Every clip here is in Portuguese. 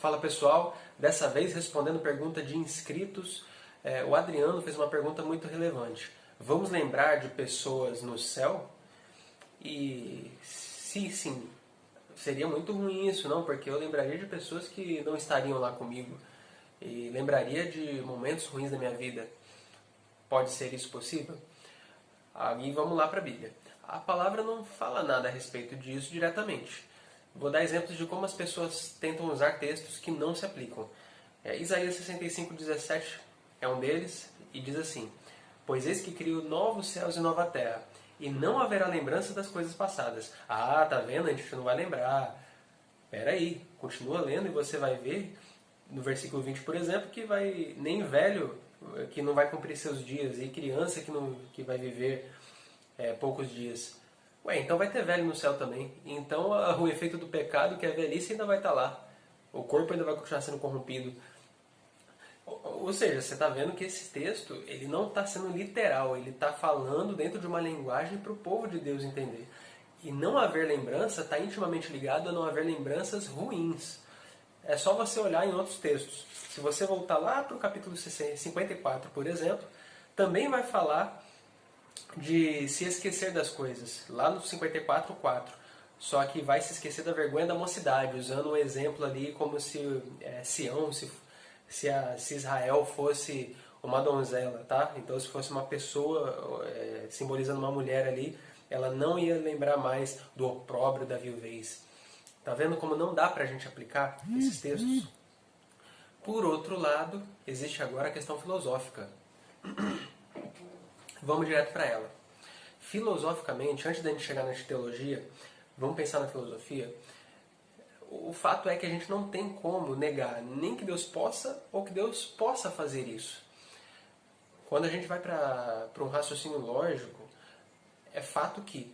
Fala pessoal, dessa vez respondendo pergunta de inscritos, o Adriano fez uma pergunta muito relevante. Vamos lembrar de pessoas no céu? E se sim, seria muito ruim isso, não? Porque eu lembraria de pessoas que não estariam lá comigo e lembraria de momentos ruins da minha vida. Pode ser isso possível? Aí vamos lá para a Bíblia. A palavra não fala nada a respeito disso diretamente. Vou dar exemplos de como as pessoas tentam usar textos que não se aplicam. Isaías 65:17 é um deles e diz assim: Pois eis que crio novos céus e nova terra, e não haverá lembrança das coisas passadas. Ah, tá vendo? A gente não vai lembrar. Espera aí, continua lendo e você vai ver, no versículo 20, por exemplo, que vai nem velho que não vai cumprir seus dias, e criança que vai viver poucos dias. Ué, então vai ter velho no céu também. Então o efeito do pecado, que é a velhice, ainda vai estar lá. O corpo ainda vai continuar sendo corrompido. Ou seja, você está vendo que esse texto ele não está sendo literal, ele está falando dentro de uma linguagem para o povo de Deus entender. E não haver lembrança está intimamente ligado a não haver lembranças ruins. É só você olhar em outros textos. Se você voltar lá para o capítulo 54, por exemplo, também vai falar de se esquecer das coisas, lá no 54:4. Só que vai se esquecer da vergonha da mocidade, usando um exemplo ali como se Sião, se Israel fosse uma donzela, tá? Então se fosse uma pessoa simbolizando uma mulher ali, ela não ia lembrar mais do opróbrio da viuvez. Tá vendo como não dá pra gente aplicar esses textos? Por outro lado, existe agora a questão filosófica. Vamos direto para ela. Filosoficamente, antes da gente chegar na teologia, vamos pensar na filosofia. O fato é que a gente não tem como negar nem que Deus possa ou que Deus possa fazer isso. Quando a gente vai para um raciocínio lógico, é fato que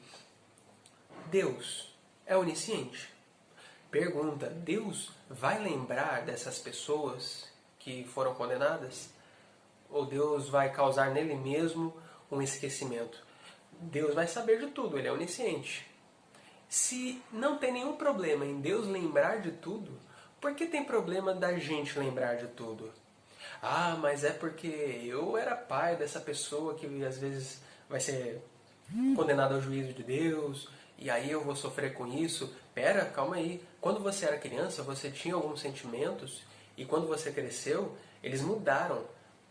Deus é onisciente. Pergunta: Deus vai lembrar dessas pessoas que foram condenadas? Ou Deus vai causar nele mesmo um esquecimento? Deus vai saber de tudo, ele é onisciente. Se não tem nenhum problema em Deus lembrar de tudo, por que tem problema da gente lembrar de tudo? Ah, mas é porque eu era pai dessa pessoa que às vezes vai ser condenada ao juízo de Deus, e aí eu vou sofrer com isso. Pera, calma aí. Quando você era criança, você tinha alguns sentimentos, e quando você cresceu, eles mudaram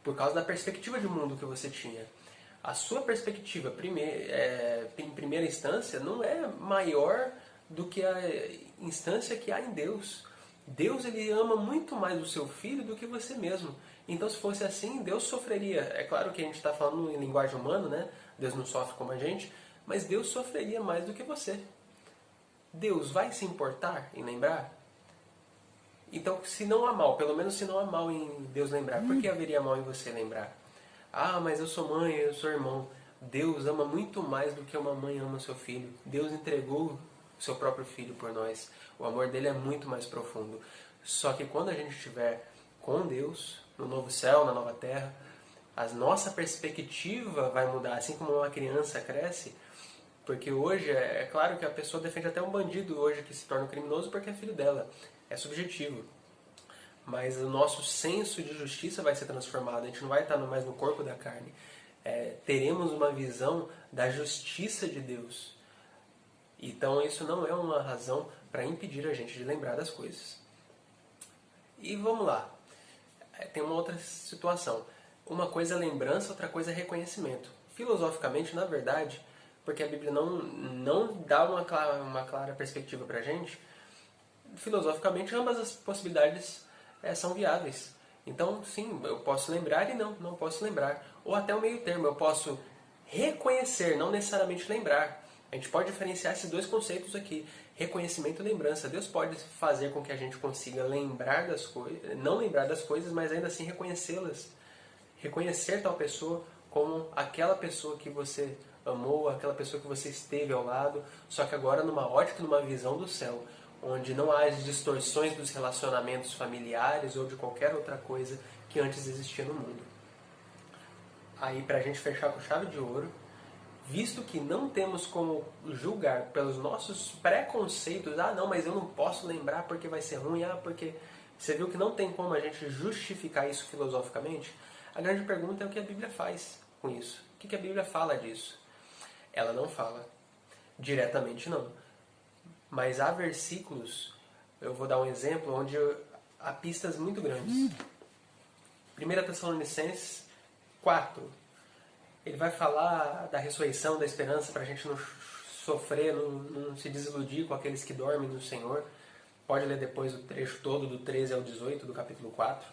por causa da perspectiva de mundo que você tinha. A sua perspectiva, em primeira instância, não é maior do que a instância que há em Deus. Deus ele ama muito mais o seu filho do que você mesmo. Então, se fosse assim, Deus sofreria. É claro que a gente está falando em linguagem humana, né? Deus não sofre como a gente, mas Deus sofreria mais do que você. Deus vai se importar em lembrar? Então, se não há mal, pelo menos se não há mal em Deus lembrar, por que haveria mal em você lembrar? Ah, mas eu sou mãe, eu sou irmão. Deus ama muito mais do que uma mãe ama o seu filho. Deus entregou o seu próprio filho por nós. O amor dele é muito mais profundo. Só que quando a gente estiver com Deus, no novo céu, na nova terra, a nossa perspectiva vai mudar. Assim como uma criança cresce, porque hoje é claro que a pessoa defende até um bandido hoje que se torna um criminoso porque é filho dela. É subjetivo. Mas o nosso senso de justiça vai ser transformado. A gente não vai estar mais no corpo da carne. Teremos uma visão da justiça de Deus. Então isso não é uma razão para impedir a gente de lembrar das coisas. E vamos lá. Tem uma outra situação. Uma coisa é lembrança, outra coisa é reconhecimento. Filosoficamente, na verdade, porque a Bíblia não dá uma clara perspectiva para a gente, filosoficamente ambas as possibilidades são viáveis. Então, sim, eu posso lembrar e não posso lembrar. Ou até o meio termo, eu posso reconhecer, não necessariamente lembrar. A gente pode diferenciar esses dois conceitos aqui, reconhecimento e lembrança. Deus pode fazer com que a gente consiga lembrar das coisas, não lembrar das coisas, mas ainda assim reconhecê-las. Reconhecer tal pessoa como aquela pessoa que você amou, aquela pessoa que você esteve ao lado, só que agora numa ótica, numa visão do céu, onde não há as distorções dos relacionamentos familiares ou de qualquer outra coisa que antes existia no mundo. Aí, pra gente fechar com chave de ouro, visto que não temos como julgar pelos nossos preconceitos, ah não, mas eu não posso lembrar porque vai ser ruim, ah, porque você viu que não tem como a gente justificar isso filosoficamente, a grande pergunta é o que a Bíblia faz com isso. O que a Bíblia fala disso? Ela não fala diretamente, não. Mas há versículos, eu vou dar um exemplo, onde há pistas muito grandes. 1 Tessalonicenses 4. Ele vai falar da ressurreição, da esperança, para a gente não sofrer, não se desiludir com aqueles que dormem no Senhor. Pode ler depois o trecho todo, do 13 ao 18, do capítulo 4.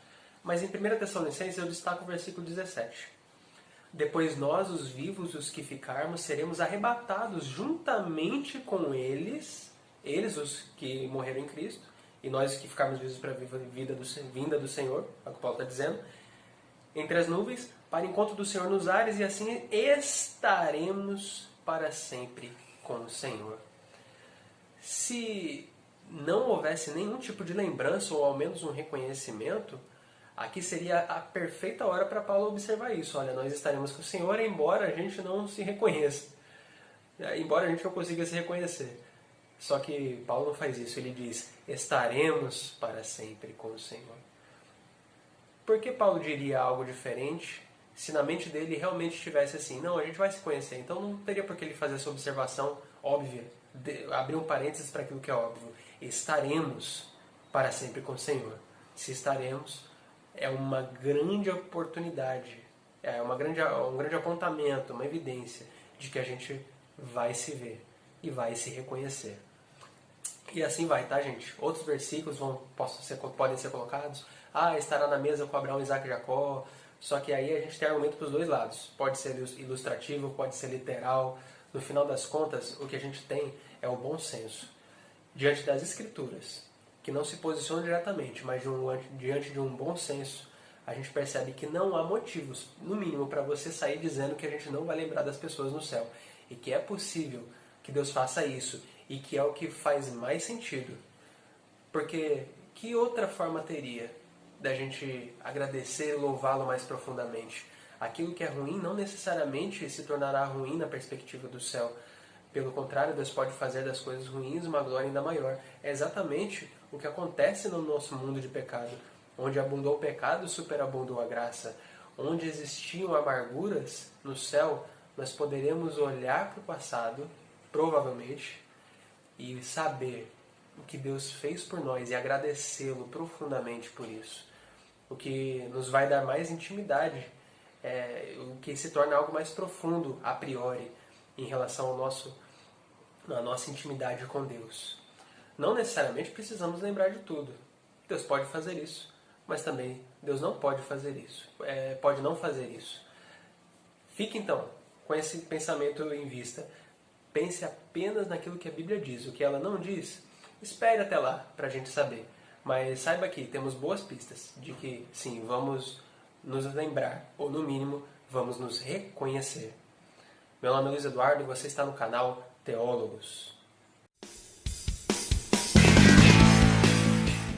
Mas em 1 Tessalonicenses eu destaco o versículo 17. Depois nós, os vivos, os que ficarmos, seremos arrebatados juntamente com eles os que morreram em Cristo, e nós que ficarmos vivos para a vinda do Senhor, é o que Paulo está dizendo, entre as nuvens, para encontro do Senhor nos ares, e assim estaremos para sempre com o Senhor. Se não houvesse nenhum tipo de lembrança, ou ao menos um reconhecimento, aqui seria a perfeita hora para Paulo observar isso. Olha, nós estaremos com o Senhor, embora a gente não se reconheça. Embora a gente não consiga se reconhecer. Só que Paulo não faz isso. Ele diz, estaremos para sempre com o Senhor. Por que Paulo diria algo diferente se na mente dele realmente estivesse assim? Não, a gente vai se conhecer. Então não teria por que ele fazer essa observação óbvia. Abrir um parênteses para aquilo que é óbvio. Estaremos para sempre com o Senhor. Se estaremos, é uma grande oportunidade, um grande apontamento, uma evidência de que a gente vai se ver e vai se reconhecer. E assim vai, tá, gente? Outros versículos podem ser colocados. Ah, estará na mesa com Abraão, Isaac e Jacó. Só que aí a gente tem argumento para os dois lados. Pode ser ilustrativo, pode ser literal. No final das contas, o que a gente tem é o bom senso. Diante das Escrituras, que não se posicionam diretamente, mas diante de um bom senso, a gente percebe que não há motivos, no mínimo, para você sair dizendo que a gente não vai lembrar das pessoas no céu. E que é possível que Deus faça isso. E que é o que faz mais sentido. Porque que outra forma teria da gente agradecer e louvá-lo mais profundamente? Aquilo que é ruim não necessariamente se tornará ruim na perspectiva do céu. Pelo contrário, Deus pode fazer das coisas ruins uma glória ainda maior. É exatamente o que acontece no nosso mundo de pecado. Onde abundou o pecado, superabundou a graça. Onde existiam amarguras, no céu, nós poderemos olhar para o passado, provavelmente, e saber o que Deus fez por nós e agradecê-lo profundamente por isso. O que nos vai dar mais intimidade, o que se torna algo mais profundo a priori em relação à nossa intimidade com Deus. Não necessariamente precisamos lembrar de tudo. Deus pode fazer isso, mas também Deus não pode fazer isso. Pode não fazer isso. Fique então com esse pensamento em vista. Pense apenas naquilo que a Bíblia diz. O que ela não diz, espere até lá para a gente saber. Mas saiba que temos boas pistas de que, sim, vamos nos lembrar, ou no mínimo, vamos nos reconhecer. Meu nome é Luiz Eduardo e você está no canal Teólogos.